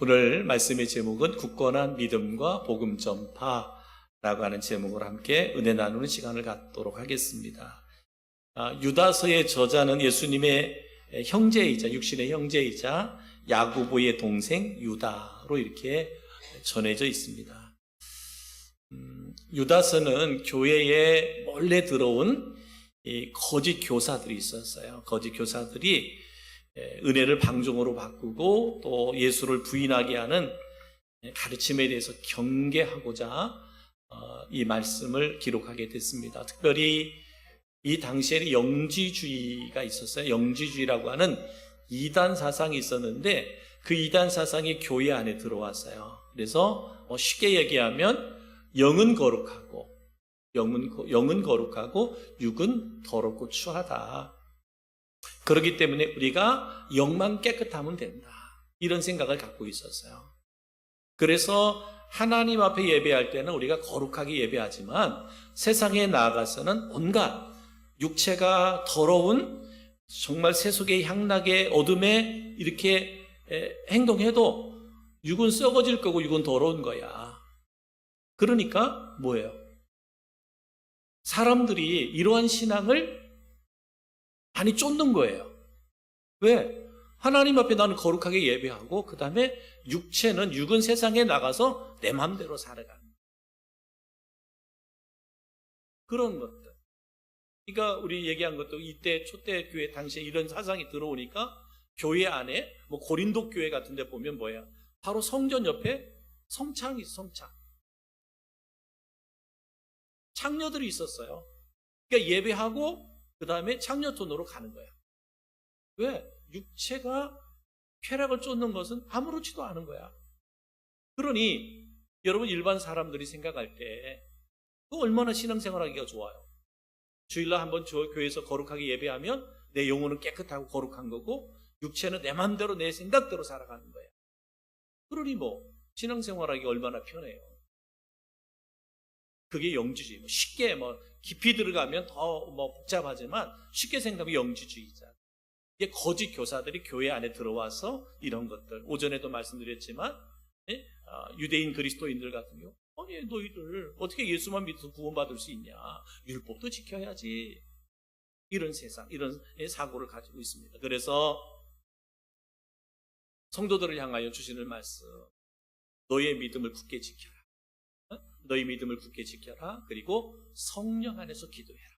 오늘 말씀의 제목은 굳건한 믿음과 복음 전파라고 하는 제목으로 함께 은혜 나누는 시간을 갖도록 하겠습니다. 유다서의 저자는 예수님의 형제이자 육신의 형제이자 야고보의 동생 유다로 이렇게 전해져 있습니다. 유다서는 교회에 몰래 들어온 거짓 교사들이 있었어요. 거짓 교사들이 은혜를 방종으로 바꾸고 또 예수를 부인하게 하는 가르침에 대해서 경계하고자 이 말씀을 기록하게 됐습니다. 특별히 이 당시에는 영지주의가 있었어요. 영지주의라고 하는 이단 사상이 있었는데 그 이단 사상이 교회 안에 들어왔어요. 그래서 쉽게 얘기하면 영은 거룩하고 육은 더럽고 추하다. 그렇기 때문에 우리가 영만 깨끗하면 된다. 이런 생각을 갖고 있었어요. 그래서 하나님 앞에 예배할 때는 우리가 거룩하게 예배하지만 세상에 나아가서는 온갖 육체가 더러운 정말 세속의 향락의 어둠에 이렇게 행동해도 육은 썩어질 거고 육은 더러운 거야. 그러니까 뭐예요? 사람들이 이러한 신앙을 많이 쫓는 거예요. 왜? 하나님 앞에 나는 거룩하게 예배하고 그 다음에 육은 세상에 나가서 내 마음대로 살아가는 그런 것들. 그러니까 우리 얘기한 것도 이때 초대 교회 당시에 이런 사상이 들어오니까 교회 안에 고린도 교회 같은 데 보면 뭐예요? 바로 성전 옆에 성창이 있어요. 성창. 창녀들이 있었어요. 그러니까 예배하고 그 다음에 창녀촌으로 가는 거야. 왜? 육체가 쾌락을 쫓는 것은 아무렇지도 않은 거야. 그러니 여러분 일반 사람들이 생각할 때 얼마나 신앙생활하기가 좋아요. 주일날 한번 교회에서 거룩하게 예배하면 내 영혼은 깨끗하고 거룩한 거고 육체는 내 마음대로 내 생각대로 살아가는 거야. 그러니 신앙생활하기 얼마나 편해요. 그게 영지주의. 쉽게 깊이 들어가면 더 복잡하지만 쉽게 생각하면 영지주의자. 이게 거짓 교사들이 교회 안에 들어와서 이런 것들. 오전에도 말씀드렸지만 유대인 그리스도인들 같은 경우 아니 너희들 어떻게 예수만 믿어서 구원받을 수 있냐. 율법도 지켜야지. 이런 세상, 이런 사고를 가지고 있습니다. 그래서 성도들을 향하여 주시는 말씀. 너의 믿음을 굳게 지켜라. 너희 믿음을 굳게 지켜라. 그리고 성령 안에서 기도해라.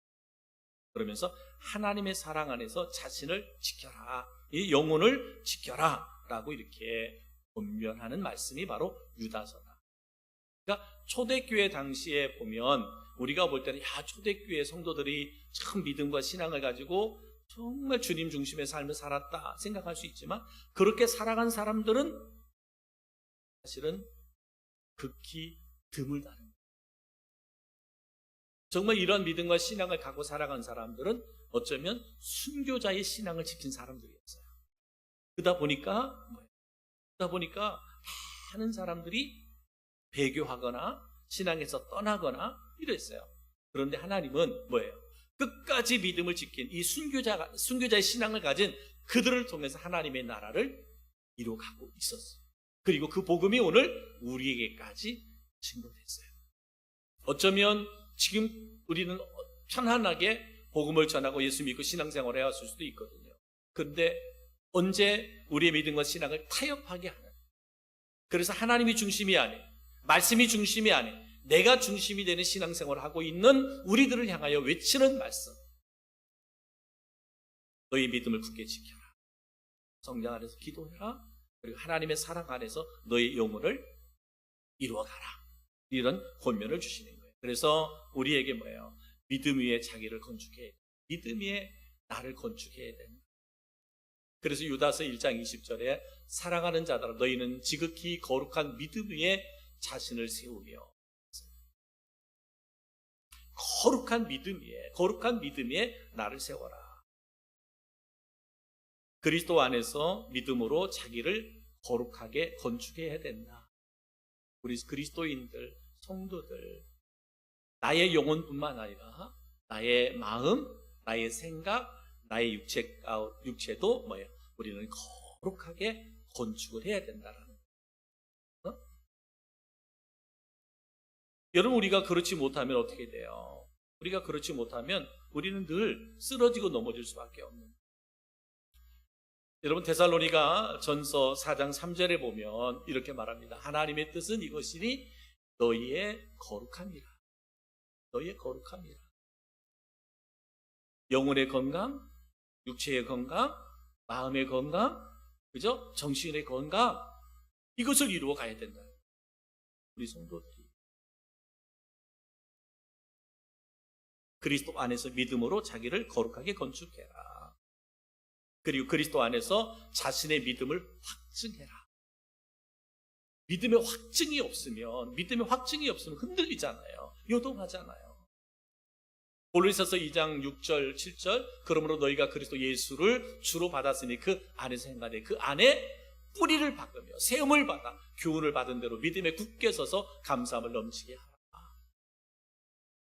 그러면서 하나님의 사랑 안에서 자신을 지켜라. 이 영혼을 지켜라. 라고 이렇게 권면하는 말씀이 바로 유다서다. 그러니까 초대교회 당시에 보면 우리가 볼 때는 초대교회 성도들이 참 믿음과 신앙을 가지고 정말 주님 중심의 삶을 살았다 생각할 수 있지만 그렇게 살아간 사람들은 사실은 극히 드물다는 거예요. 정말 이런 믿음과 신앙을 갖고 살아간 사람들은 어쩌면 순교자의 신앙을 지킨 사람들이었어요. 그러다 보니까 많은 사람들이 배교하거나 신앙에서 떠나거나 이랬어요. 그런데 하나님은 뭐예요? 끝까지 믿음을 지킨 이 순교자의 신앙을 가진 그들을 통해서 하나님의 나라를 이루어가고 있었어요. 그리고 그 복음이 오늘 우리에게까지 증거됐어요. 어쩌면 지금 우리는 편안하게 복음을 전하고 예수 믿고 신앙생활을 해왔을 수도 있거든요. 그런데 언제 우리의 믿음과 신앙을 타협하게 하는, 그래서 하나님이 중심이 아닌, 말씀이 중심이 아닌 내가 중심이 되는 신앙생활을 하고 있는 우리들을 향하여 외치는 말씀. 너희 믿음을 굳게 지켜라. 성령 안에서 기도해라. 그리고 하나님의 사랑 안에서 너희 영혼을 이루어가라. 이런 권면을 주시는 거예요. 그래서 우리에게 뭐예요? 믿음 위에 자기를 건축해야 돼. 믿음 위에 나를 건축해야 된다. 그래서 유다서 1장 20절에 사랑하는 자들아 너희는 지극히 거룩한 믿음 위에 자신을 세우며 거룩한 믿음 위에 나를 세워라. 그리스도 안에서 믿음으로 자기를 거룩하게 건축해야 된다. 우리 그리스도인들, 성도들, 나의 영혼뿐만 아니라 나의 마음, 나의 생각, 나의 육체도 우리는 거룩하게 건축을 해야 된다라는 거예요. 여러분, 우리가 그렇지 못하면 어떻게 돼요? 우리가 그렇지 못하면 우리는 늘 쓰러지고 넘어질 수밖에 없는 거예요. 여러분, 데살로니가 전서 4장 3절에 보면 이렇게 말합니다. 하나님의 뜻은 이것이니 너희의 거룩함이라. 너희의 거룩함이라. 영혼의 건강, 육체의 건강, 마음의 건강, 그죠? 정신의 건강, 이것을 이루어 가야 된다. 우리 성도들이 그리스도 안에서 믿음으로 자기를 거룩하게 건축해라. 그리고 그리스도 안에서 자신의 믿음을 확증해라. 믿음의 확증이 없으면 흔들리잖아요. 요동하잖아요. 골로새서 2장 6절 7절 그러므로 너희가 그리스도 예수를 주로 받았으니 그 안에서 행하되 그 안에 뿌리를 박으며 세움을 받아 교훈을 받은 대로 믿음에 굳게 서서 감사함을 넘치게 하라.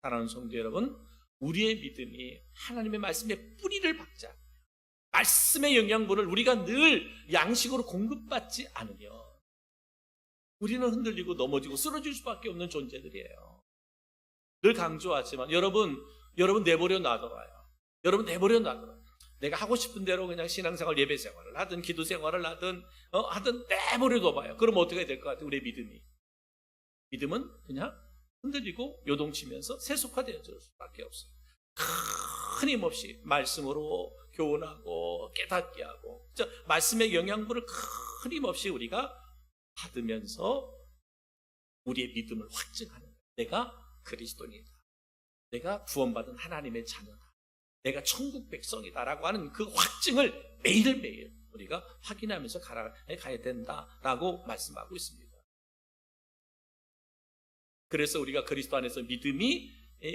사랑하는 성도 여러분, 우리의 믿음이 하나님의 말씀에 뿌리를 박자, 말씀의 영양분을 우리가 늘 양식으로 공급받지 않으면 우리는 흔들리고 넘어지고 쓰러질 수밖에 없는 존재들이에요. 늘 강조하지만 여러분 내버려 놔둬봐요. 여러분 내버려 놔둬봐요. 내가 하고 싶은 대로 그냥 신앙생활, 예배생활을 하든 기도생활을 하든 내버려 둬봐요. 그럼 어떻게 될 것 같아요? 우리의 믿음은 그냥 흔들리고 요동치면서 세속화되어질 수밖에 없어요. 큰 힘없이 말씀으로 교훈하고 깨닫게 하고 말씀의 영양분을 큰 힘없이 우리가 받으면서 우리의 믿음을 확증하는 거예요. 내가 그리스도인이다. 내가 구원받은 하나님의 자녀다. 내가 천국 백성이다라고 하는 그 확증을 매일매일 우리가 확인하면서 가야 된다라고 말씀하고 있습니다. 그래서 우리가 그리스도 안에서 믿음이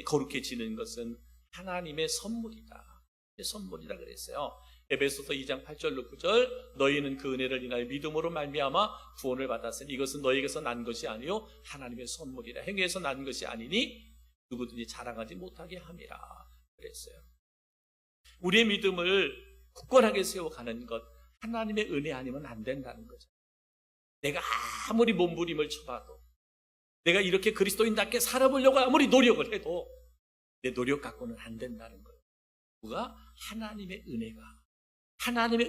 거룩해지는 것은 하나님의 선물이다. 선물이라 그랬어요. 에베소서 2장 8절로 9절 너희는 그 은혜를 인하여 믿음으로 말미암아 구원을 받았으니 이것은 너희에게서 난 것이 아니요 하나님의 선물이라. 행위에서 난 것이 아니니 누구든지 자랑하지 못하게 함이라 그랬어요. 우리의 믿음을 굳건하게 세워가는 것, 하나님의 은혜 아니면 안 된다는 거죠. 내가 아무리 몸부림을 쳐봐도, 내가 이렇게 그리스도인답게 살아보려고 아무리 노력을 해도 내 노력 갖고는 안 된다는 거예요. 누가? 하나님의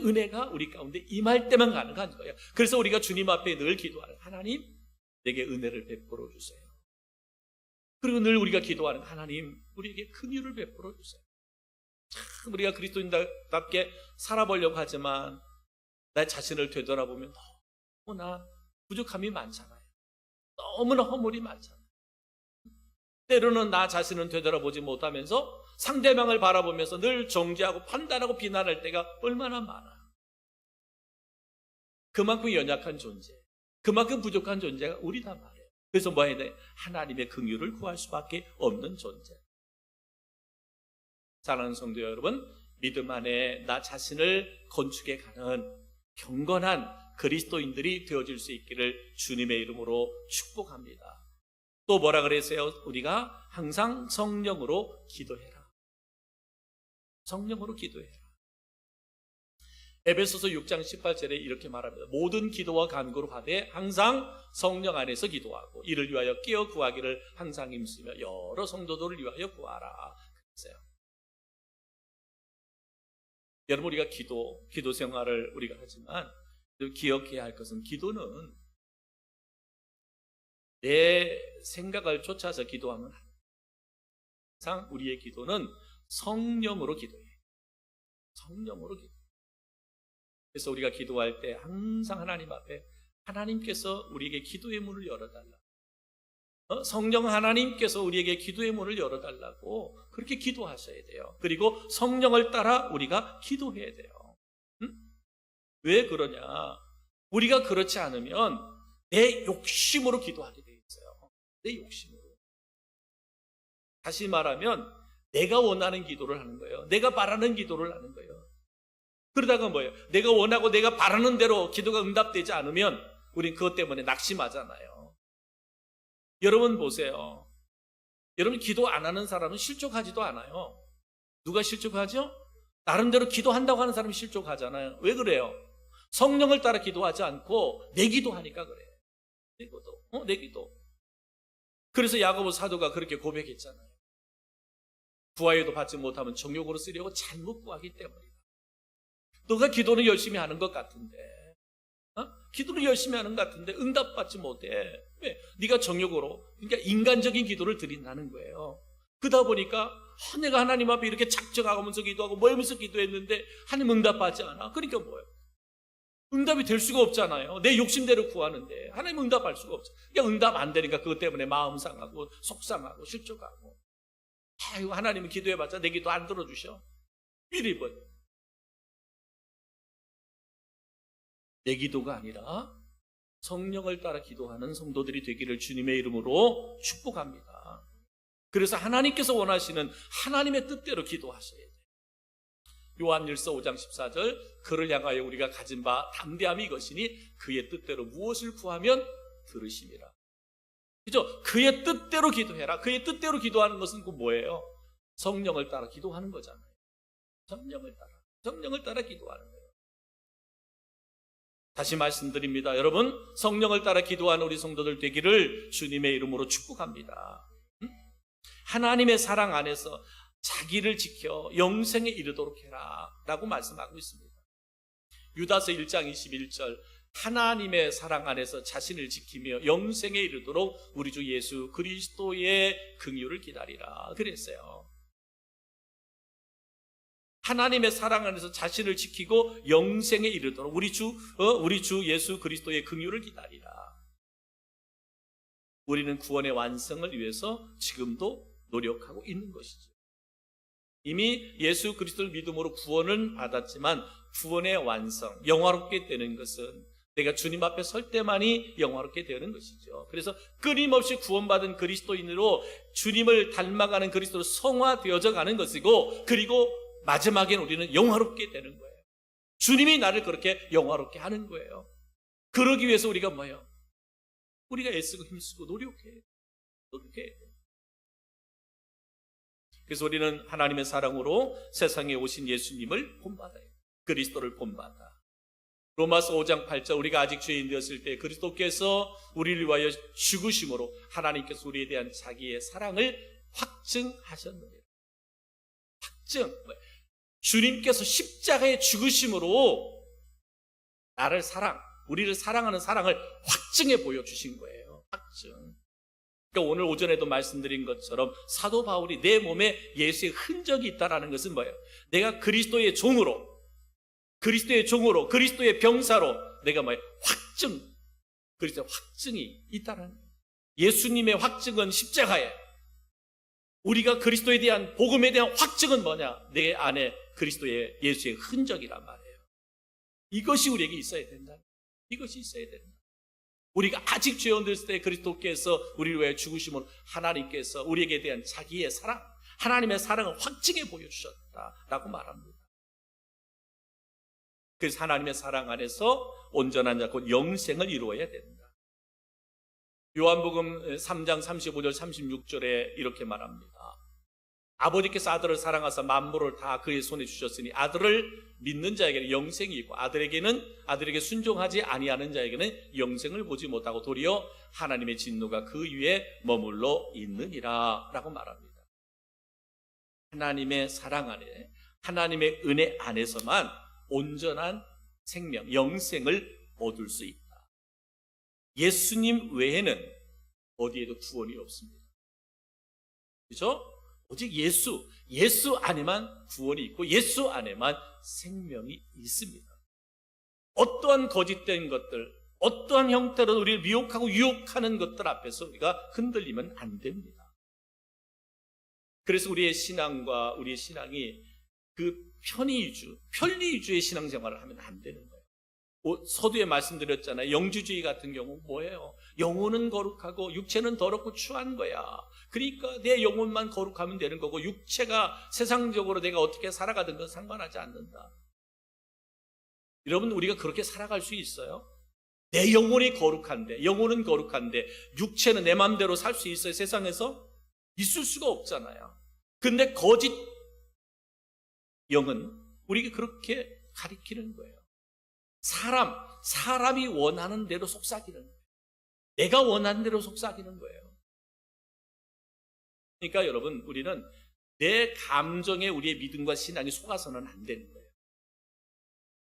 은혜가 우리 가운데 임할 때만 가능한 거예요. 그래서 우리가 주님 앞에 늘 기도하는, 하나님 내게 은혜를 베풀어 주세요. 그리고 늘 우리가 기도하는, 하나님 우리에게 긍휼을 베풀어 주세요. 참 우리가 그리스도인답게 살아보려고 하지만 나 자신을 되돌아보면 너무나 부족함이 많잖아요. 너무나 허물이 많잖아요. 때로는 나 자신은 되돌아보지 못하면서 상대방을 바라보면서 늘 정죄하고 판단하고 비난할 때가 얼마나 많아요. 그만큼 연약한 존재, 그만큼 부족한 존재가 우리다 말이에요. 그래서 뭐 해야 돼? 하나님의 긍휼을 구할 수밖에 없는 존재. 사랑하는 성도 여러분, 믿음 안에 나 자신을 건축해 가는 경건한 그리스도인들이 되어질 수 있기를 주님의 이름으로 축복합니다. 또 뭐라 그랬어요? 우리가 항상 성령으로 기도해라. 성령으로 기도해라. 에베소서 6장 18절에 이렇게 말합니다. 모든 기도와 간구로 하되 항상 성령 안에서 기도하고 이를 위하여 깨어 구하기를 항상 힘쓰며 여러 성도들을 위하여 구하라. 그랬어요. 여러분, 우리가 기도 생활을 우리가 하지만 기억해야 할 것은, 기도는 내 생각을 쫓아서 기도하면 항상 우리의 기도는 성령으로 기도해. 성령으로 기도. 그래서 우리가 기도할 때 항상 하나님 앞에 하나님께서 우리에게 기도의 문을 열어달라. 성령 하나님께서 우리에게 기도의 문을 열어달라고 그렇게 기도하셔야 돼요. 그리고 성령을 따라 우리가 기도해야 돼요. 왜 그러냐? 우리가 그렇지 않으면 내 욕심으로 기도하게 돼 있어요. 내 욕심으로. 다시 말하면 내가 원하는 기도를 하는 거예요. 내가 바라는 기도를 하는 거예요. 그러다가 뭐예요? 내가 원하고 내가 바라는 대로 기도가 응답되지 않으면 우린 그것 때문에 낙심하잖아요. 여러분 보세요. 여러분 기도 안 하는 사람은 실족하지도 않아요. 누가 실족하죠? 나름대로 기도한다고 하는 사람이 실족하잖아요. 왜 그래요? 성령을 따라 기도하지 않고 내 기도하니까 그래요. 내 기도. 그래서 야고보 사도가 그렇게 고백했잖아요. 구하여도 받지 못하면 정욕으로 쓰려고 잘못 구하기 때문이다. 너가 기도는 열심히 하는 것 같은데, 기도를 열심히 하는 것 같은데 응답받지 못해. 왜? 네가 정욕으로, 그러니까 인간적인 기도를 드린다는 거예요. 그러다 보니까 내가 하나님 앞에 이렇게 작정하면서 기도하고 멀면서 기도했는데 하나님 응답받지 않아. 그러니까 뭐예요? 응답이 될 수가 없잖아요. 내 욕심대로 구하는데 하나님 응답할 수가 없죠. 그러니까 응답 안 되니까 그것 때문에 마음 상하고 속상하고 실족하고, 아이고 하나님은 기도해봤자 내 기도 안 들어주셔. 삐리번. 내 기도가 아니라 성령을 따라 기도하는 성도들이 되기를 주님의 이름으로 축복합니다. 그래서 하나님께서 원하시는 하나님의 뜻대로 기도하셔야 돼요. 요한일서 5장 14절, 그를 향하여 우리가 가진 바 담대함이 이것이니 그의 뜻대로 무엇을 구하면 들으심이라. 그죠? 그의 뜻대로 기도해라. 그의 뜻대로 기도하는 것은 그 뭐예요? 성령을 따라 기도하는 거잖아요. 성령을 따라 기도하는 거예요. 다시 말씀드립니다. 여러분, 성령을 따라 기도하는 우리 성도들 되기를 주님의 이름으로 축복합니다. 하나님의 사랑 안에서 자기를 지켜 영생에 이르도록 해라 라고 말씀하고 있습니다. 유다서 1장 21절, 하나님의 사랑 안에서 자신을 지키며 영생에 이르도록 우리 주 예수 그리스도의 긍휼을 기다리라 그랬어요. 하나님의 사랑 안에서 자신을 지키고 영생에 이르도록 우리 주 예수 그리스도의 긍휼을 기다리라. 우리는 구원의 완성을 위해서 지금도 노력하고 있는 것이죠. 이미 예수 그리스도를 믿음으로 구원을 받았지만 구원의 완성, 영화롭게 되는 것은 내가 주님 앞에 설 때만이 영화롭게 되는 것이죠. 그래서 끊임없이 구원받은 그리스도인으로 주님을 닮아가는 그리스도로 성화되어져 가는 것이고, 그리고 마지막엔 우리는 영화롭게 되는 거예요. 주님이 나를 그렇게 영화롭게 하는 거예요. 그러기 위해서 우리가 뭐예요? 우리가 애쓰고 힘쓰고 노력해야 돼요. 그래서 우리는 하나님의 사랑으로 세상에 오신 예수님을 본받아요. 그리스도를 본받아. 로마서 5장 8절, 우리가 아직 죄인 되었을 때 그리스도께서 우리를 위하여 죽으심으로 하나님께서 우리에 대한 자기의 사랑을 확증하셨느니라. 확증. 주님께서 십자가에 죽으심으로 우리를 사랑하는 사랑을 확증해 보여주신 거예요. 확증. 그러니까 오늘 오전에도 말씀드린 것처럼 사도 바울이 내 몸에 예수의 흔적이 있다는 것은 뭐예요? 내가 그리스도의 종으로, 그리스도의 병사로 내가 뭐예요? 그리스도의 확증이 있다는 거예요. 예수님의 확증은 십자가에, 우리가 그리스도에 대한 복음에 대한 확증은 뭐냐? 내 안에 그리스도의 예수의 흔적이란 말이에요. 이것이 우리에게 있어야 된다. 이것이 있어야 된다. 우리가 아직 죄인 되었을 때 그리스도께서 우리를 위해 죽으심으로 하나님께서 우리에게 대한 자기의 사랑, 하나님의 사랑을 확증해 보여주셨다라고 말합니다. 그래서 하나님의 사랑 안에서 온전한 자, 곧 영생을 이루어야 된다. 요한복음 3장 35절 36절에 이렇게 말합니다. 아버지께서 아들을 사랑하사 만물을 다 그의 손에 주셨으니 아들을 믿는 자에게는 영생이 있고 아들에게 순종하지 아니하는 자에게는 영생을 보지 못하고 도리어 하나님의 진노가 그 위에 머물러 있느니라 라고 말합니다. 하나님의 사랑 안에, 하나님의 은혜 안에서만 온전한 생명, 영생을 얻을 수 있다. 예수님 외에는 어디에도 구원이 없습니다. 그렇죠? 오직 예수 안에만 구원이 있고 예수 안에만 생명이 있습니다. 어떠한 거짓된 것들, 어떠한 형태로 우리를 미혹하고 유혹하는 것들 앞에서 우리가 흔들리면 안 됩니다. 그래서 우리의 신앙과 우리의 신앙이 그 편리주의 신앙생활을 하면 안 되는 거예요. 서두에 말씀드렸잖아요. 영주주의 같은 경우 뭐예요? 영혼은 거룩하고 육체는 더럽고 추한 거야. 그러니까 내 영혼만 거룩하면 되는 거고 육체가 세상적으로 내가 어떻게 살아가든 건 상관하지 않는다. 여러분, 우리가 그렇게 살아갈 수 있어요? 내 영혼이 거룩한데, 영혼은 거룩한데 육체는 내 마음대로 살 수 있어요? 세상에서? 있을 수가 없잖아요. 근데 거짓 영은 우리에게 그렇게 가리키는 거예요. 사람이 원하는 대로 속삭이는 거예요. 내가 원하는 대로 속삭이는 거예요. 그러니까 여러분, 우리는 내 감정에 우리의 믿음과 신앙이 속아서는 안 되는 거예요.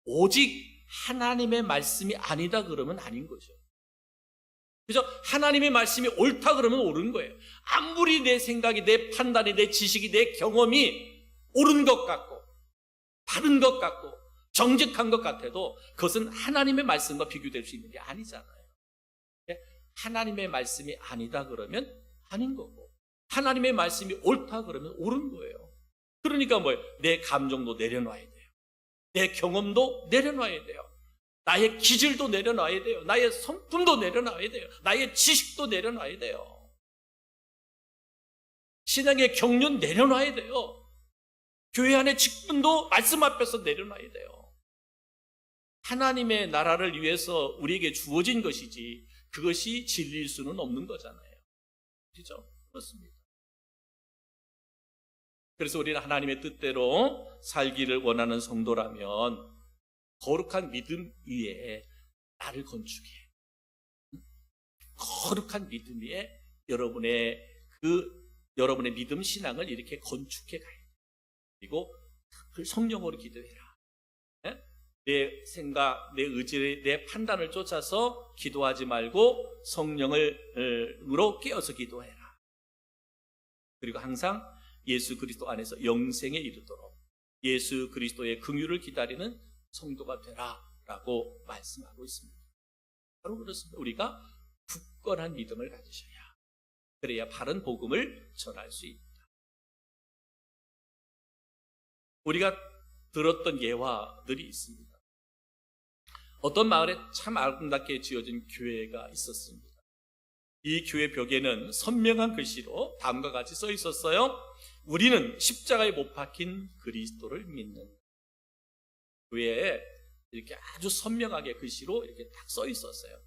오직 하나님의 말씀이 아니다 그러면 아닌 거죠. 그죠? 하나님의 말씀이 옳다 그러면 옳은 거예요. 아무리 내 생각이, 내 판단이, 내 지식이, 내 경험이 옳은 것 같고 바른 것 같고 정직한 것 같아도 그것은 하나님의 말씀과 비교될 수 있는 게 아니잖아요. 하나님의 말씀이 아니다 그러면 아닌 거고, 하나님의 말씀이 옳다 그러면 옳은 거예요. 그러니까 뭐예요? 내 감정도 내려놔야 돼요. 내 경험도 내려놔야 돼요. 나의 기질도 내려놔야 돼요. 나의 성품도 내려놔야 돼요. 나의 지식도 내려놔야 돼요. 신앙의 경륜 내려놔야 돼요. 교회 안의 직분도 말씀 앞에서 내려놔야 돼요. 하나님의 나라를 위해서 우리에게 주어진 것이지 그것이 진리일 수는 없는 거잖아요. 그렇죠? 그렇습니다. 그래서 우리는 하나님의 뜻대로 살기를 원하는 성도라면 거룩한 믿음 위에 나를 건축해. 거룩한 믿음 위에 여러분의 믿음 신앙을 이렇게 건축해 가야 돼. 그리고 성령으로 기도해라. 내 생각, 내 의지, 내 판단을 쫓아서 기도하지 말고 성령으로 깨어서 기도해라. 그리고 항상 예수 그리스도 안에서 영생에 이르도록 예수 그리스도의 긍휼을 기다리는 성도가 되라라고 말씀하고 있습니다. 바로 그렇습니다. 우리가 굳건한 믿음을 가지셔야, 그래야 바른 복음을 전할 수 있다. 우리가 들었던 예화들이 있습니다. 어떤 마을에 참 아름답게 지어진 교회가 있었습니다. 이 교회 벽에는 선명한 글씨로 다음과 같이 써 있었어요. 우리는 십자가에 못 박힌 그리스도를 믿는. 교회에 이렇게 아주 선명하게 글씨로 이렇게 딱 써 있었어요.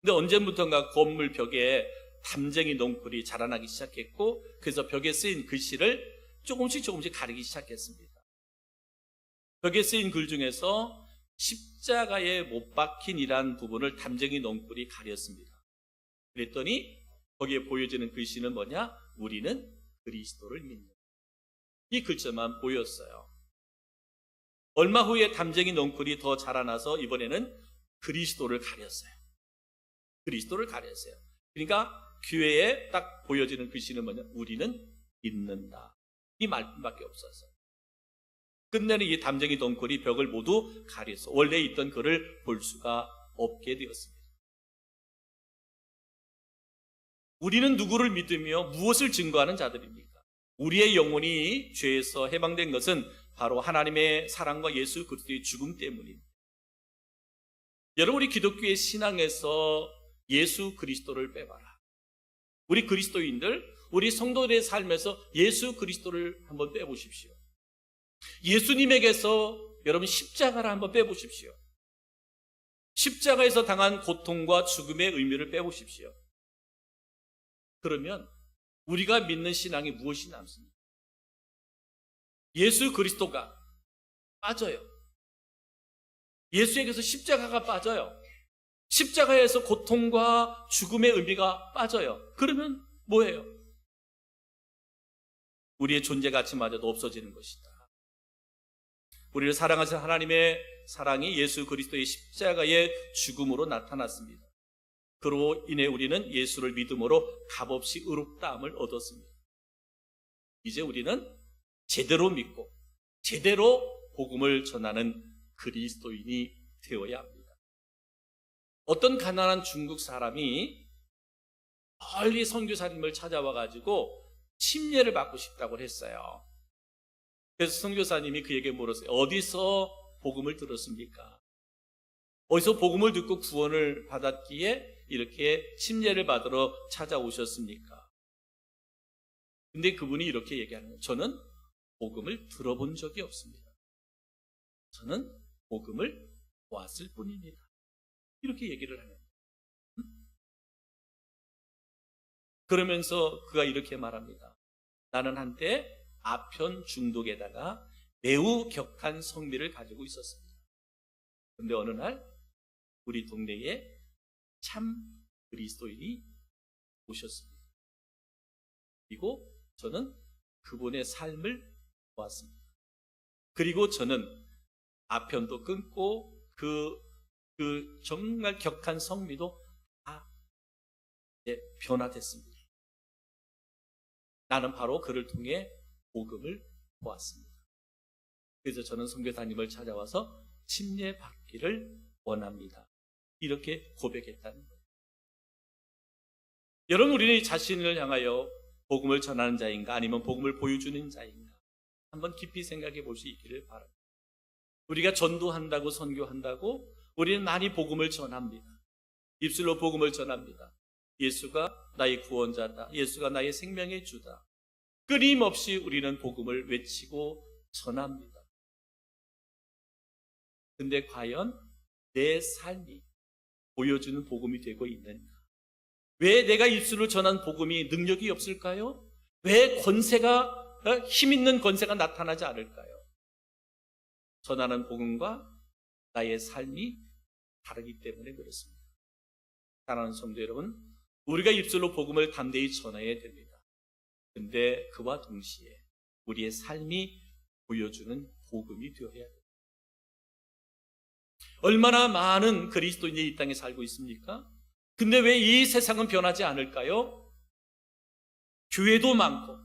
근데 언제부턴가 건물 벽에 담쟁이 넝쿨이 자라나기 시작했고, 그래서 벽에 쓰인 글씨를 조금씩 가리기 시작했습니다. 벽에 쓰인 글 중에서 십자가에 못 박힌이란 부분을 담쟁이 넝쿨이 가렸습니다. 그랬더니 거기에 보여지는 글씨는 뭐냐? 우리는 그리스도를 믿는. 이 글자만 보였어요. 얼마 후에 담쟁이 넝쿨이 더 자라나서 이번에는 그리스도를 가렸어요. 그리스도를 가렸어요. 그러니까 교회에 딱 보여지는 글씨는 뭐냐? 우리는 믿는다. 이 말뿐밖에 없었어요. 끝내는 이 담쟁이 넝쿨이 벽을 모두 가려서 원래 있던 글을 볼 수가 없게 되었습니다. 우리는 누구를 믿으며 무엇을 증거하는 자들입니까? 우리의 영혼이 죄에서 해방된 것은 바로 하나님의 사랑과 예수 그리스도의 죽음 때문입니다. 여러분, 우리 기독교의 신앙에서 예수 그리스도를 빼봐라. 우리 그리스도인들, 우리 성도들의 삶에서 예수 그리스도를 한번 빼보십시오. 예수님에게서 여러분 십자가를 한번 빼보십시오. 십자가에서 당한 고통과 죽음의 의미를 빼보십시오. 그러면 우리가 믿는 신앙이 무엇이 남습니까? 예수 그리스도가 빠져요. 예수에게서 십자가가 빠져요. 십자가에서 고통과 죽음의 의미가 빠져요. 그러면 뭐예요? 우리의 존재 가치마저도 없어지는 것이다. 우리를 사랑하신 하나님의 사랑이 예수 그리스도의 십자가의 죽음으로 나타났습니다. 그로 인해 우리는 예수를 믿음으로 값없이 의롭다함을 얻었습니다. 이제 우리는 제대로 믿고 제대로 복음을 전하는 그리스도인이 되어야 합니다. 어떤 가난한 중국 사람이 멀리 선교사님을 찾아와가지고 침례를 받고 싶다고 했어요. 그래서 선교사님이 그에게 물었어요. 어디서 복음을 들었습니까? 어디서 복음을 듣고 구원을 받았기에 이렇게 침례를 받으러 찾아오셨습니까? 근데 그분이 이렇게 얘기하는 거예요. 저는 복음을 들어본 적이 없습니다. 저는 복음을 보았을 뿐입니다. 이렇게 얘기를 하는 거예요. 그러면서 그가 이렇게 말합니다. 나는 한때 아편 중독에다가 매우 격한 성미를 가지고 있었습니다. 그런데 어느 날 우리 동네에 참 그리스도인이 오셨습니다. 그리고 저는 그분의 삶을 보았습니다. 그리고 저는 아편도 끊고 그 정말 격한 성미도 다 변화됐습니다. 나는 바로 그를 통해 복음을 보았습니다. 그래서 저는 선교사님을 찾아와서 침례받기를 원합니다. 이렇게 고백했다는 거예요. 여러분, 우리는 자신을 향하여 복음을 전하는 자인가 아니면 복음을 보여주는 자인가 한번 깊이 생각해 볼 수 있기를 바랍니다. 우리가 전도한다고 선교한다고 우리는 많이 복음을 전합니다. 입술로 복음을 전합니다. 예수가 나의 구원자다. 예수가 나의 생명의 주다. 끊임없이 우리는 복음을 외치고 전합니다. 근데 과연 내 삶이 보여주는 복음이 되고 있는가? 왜 내가 입술로 전한 복음이 능력이 없을까요? 왜 힘 있는 권세가 나타나지 않을까요? 전하는 복음과 나의 삶이 다르기 때문에 그렇습니다. 사랑하는 성도 여러분, 우리가 입술로 복음을 담대히 전해야 됩니다. 근데 그와 동시에 우리의 삶이 보여주는 복음이 되어야 됩니다. 얼마나 많은 그리스도인이 이 땅에 살고 있습니까? 근데 왜 이 세상은 변하지 않을까요? 교회도 많고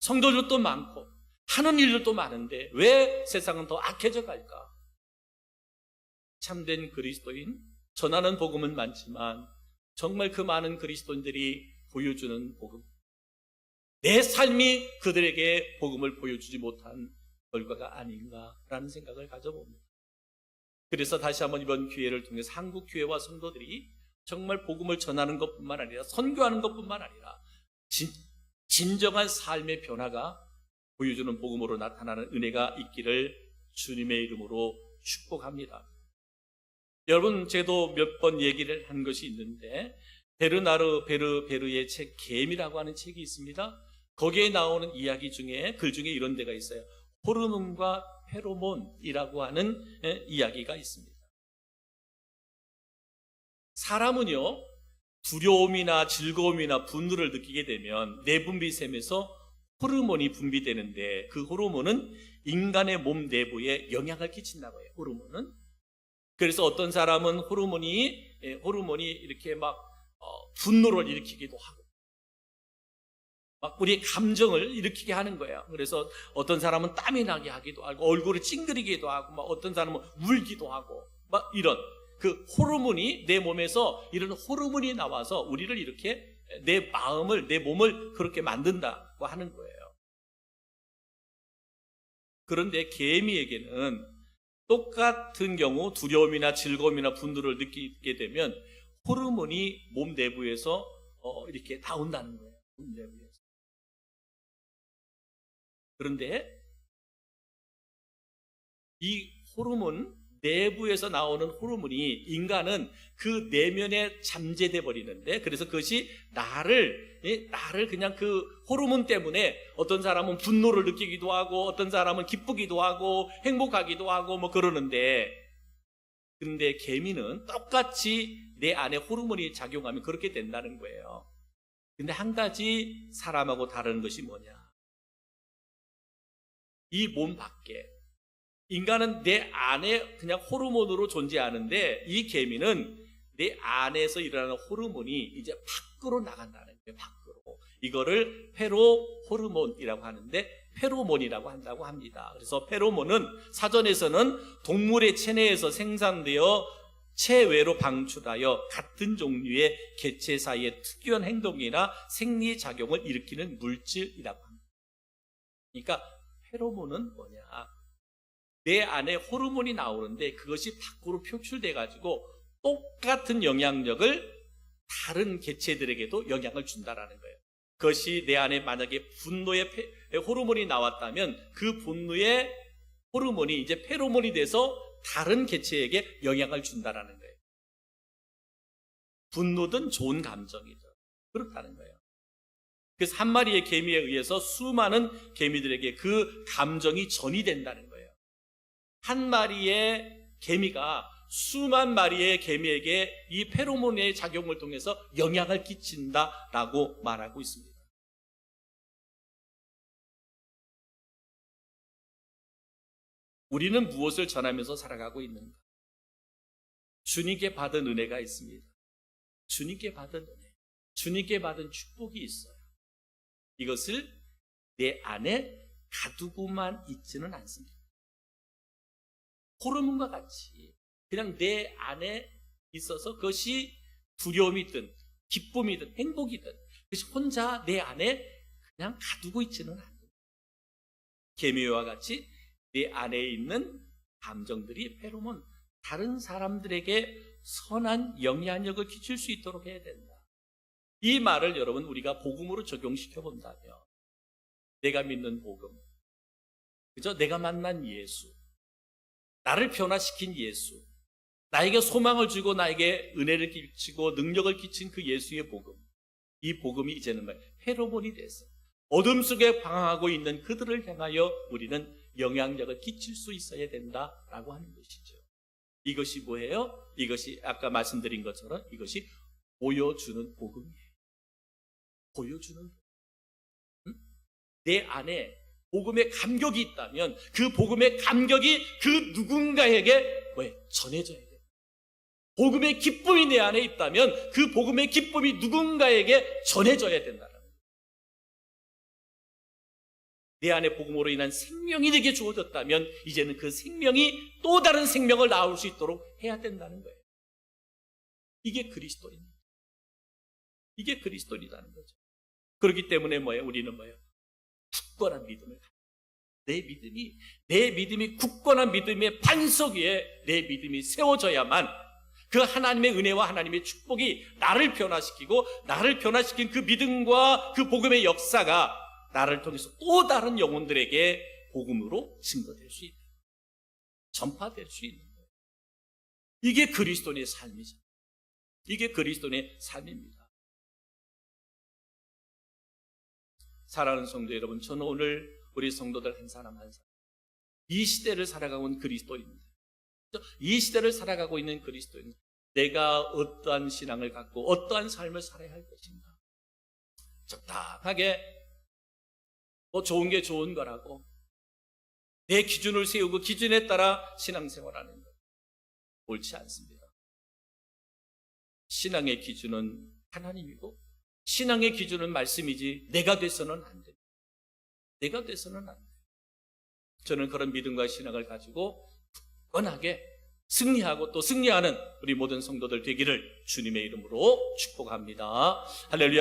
성도들도 많고 하는 일들도 많은데 왜 세상은 더 악해져 갈까? 참된 그리스도인, 전하는 복음은 많지만 정말 그 많은 그리스도인들이 보여주는 복음, 내 삶이 그들에게 복음을 보여주지 못한 결과가 아닌가라는 생각을 가져봅니다. 그래서 다시 한번 이번 기회를 통해서 한국 교회와 성도들이 정말 복음을 전하는 것뿐만 아니라 선교하는 것뿐만 아니라 진정한 삶의 변화가 보여주는 복음으로 나타나는 은혜가 있기를 주님의 이름으로 축복합니다. 여러분, 저도 몇 번 얘기를 한 것이 있는데 베르나르 베르의 책 개미라고 하는 책이 있습니다. 거기에 나오는 이야기 중에 글 중에 이런 데가 있어요. 호르몬과 페로몬이라고 하는 이야기가 있습니다. 사람은요, 두려움이나 즐거움이나 분노를 느끼게 되면 내분비샘에서 호르몬이 분비되는데 그 호르몬은 인간의 몸 내부에 영향을 끼친다고 해요. 호르몬은. 그래서 어떤 사람은 호르몬이 이렇게 막 분노를 일으키기도 하고 막 우리의 감정을 일으키게 하는 거예요. 그래서 어떤 사람은 땀이 나게 하기도 하고 얼굴을 찡그리기도 하고 막 어떤 사람은 울기도 하고 막 이런 그 호르몬이 내 몸에서 이런 호르몬이 나와서 우리를 이렇게 내 마음을 내 몸을 그렇게 만든다고 하는 거예요. 그런데 개미에게는 똑같은 경우 두려움이나 즐거움이나 분노를 느끼게 되면 호르몬이 몸 내부에서 이렇게 나온다는 거예요. 몸 내부에서. 그런데 이 호르몬 내부에서 나오는 호르몬이 인간은 그 내면에 잠재돼 버리는데 그래서 그것이 나를 그냥 그 호르몬 때문에 어떤 사람은 분노를 느끼기도 하고 어떤 사람은 기쁘기도 하고 행복하기도 하고 뭐 그러는데 근데 개미는 똑같이 내 안에 호르몬이 작용하면 그렇게 된다는 거예요. 근데 한 가지 사람하고 다른 것이 뭐냐? 이 몸 밖에 인간은 내 안에 그냥 호르몬으로 존재하는데 이 개미는 내 안에서 일어나는 호르몬이 이제 밖으로 나간다는 거예요. 밖으로. 이거를 페로호르몬이라고 하는데 페로몬이라고 한다고 합니다. 그래서 페로몬은 사전에서는 동물의 체내에서 생산되어 체외로 방출하여 같은 종류의 개체 사이의 특이한 행동이나 생리작용을 일으키는 물질이라고 합니다. 그러니까 페로몬은 뭐냐? 내 안에 호르몬이 나오는데 그것이 밖으로 표출돼 가지고 똑같은 영향력을 다른 개체들에게도 영향을 준다라는 거예요. 그것이 내 안에 만약에 분노의 호르몬이 나왔다면 그 분노의 호르몬이 이제 페로몬이 돼서 다른 개체에게 영향을 준다라는 거예요. 분노든 좋은 감정이든 그렇다는 거예요. 그래서 한 마리의 개미에 의해서 수많은 개미들에게 그 감정이 전이 된다는 거예요. 한 마리의 개미가 수만 마리의 개미에게 이 페로몬의 작용을 통해서 영향을 끼친다라고 말하고 있습니다. 우리는 무엇을 전하면서 살아가고 있는가? 주님께 받은 은혜가 있습니다. 주님께 받은 은혜, 주님께 받은 축복이 있어요. 이것을 내 안에 가두고만 있지는 않습니다. 호르몬과 같이 그냥 내 안에 있어서 그것이 두려움이든 기쁨이든 행복이든 그것이 혼자 내 안에 그냥 가두고 있지는 않아요. 개미와 같이 내 안에 있는 감정들이 페로몬, 다른 사람들에게 선한 영향력을 끼칠 수 있도록 해야 된다. 이 말을 여러분 우리가 복음으로 적용시켜 본다면 내가 믿는 복음, 그죠? 내가 만난 예수, 나를 변화시킨 예수, 나에게 소망을 주고 나에게 은혜를 끼치고 능력을 끼친 그 예수의 복음, 이 복음이 이제는 페로몬이 돼서 어둠 속에 방황하고 있는 그들을 향하여 우리는 영향력을 끼칠 수 있어야 된다라고 하는 것이죠. 이것이 뭐예요? 이것이 아까 말씀드린 것처럼 이것이 보여주는 복음이에요. 보여주는 복음. 내 안에 복음의 감격이 있다면 그 복음의 감격이 그 누군가에게 전해져야 돼요. 복음의 기쁨이 내 안에 있다면 그 복음의 기쁨이 누군가에게 전해져야 된다는 거예요. 내 안에 복음으로 인한 생명이 내게 주어졌다면 이제는 그 생명이 또 다른 생명을 낳을 수 있도록 해야 된다는 거예요. 이게 그리스도입니다. 이게 그리스도이라는 거죠. 그렇기 때문에 우리는 굳건한 믿음을 가지고 내 믿음이 굳건한 믿음의 반석 위에 내 믿음이 세워져야만 그 하나님의 은혜와 하나님의 축복이 나를 변화시키고 나를 변화시킨 그 믿음과 그 복음의 역사가 나를 통해서 또 다른 영혼들에게 복음으로 증거될 수 있는, 전파될 수 있는 거예요. 이게 그리스도인의 삶이죠. 이게 그리스도인의 삶입니다. 사랑하는 성도 여러분, 저는 오늘 우리 성도들 한 사람 한 사람 이 시대를 살아가고 있는 그리스도인입니다. 이 시대를 살아가고 있는 그리스도인, 내가 어떠한 신앙을 갖고 어떠한 삶을 살아야 할 것인가, 적당하게 좋은 게 좋은 거라고 내 기준을 세우고 기준에 따라 신앙생활하는 것 옳지 않습니다. 신앙의 기준은 하나님이고 신앙의 기준은 말씀이지 내가 돼서는 안 됩니다. 내가 돼서는 안 돼요. 저는 그런 믿음과 신앙을 가지고 굳건하게 승리하고 또 승리하는 우리 모든 성도들 되기를 주님의 이름으로 축복합니다. 할렐루야.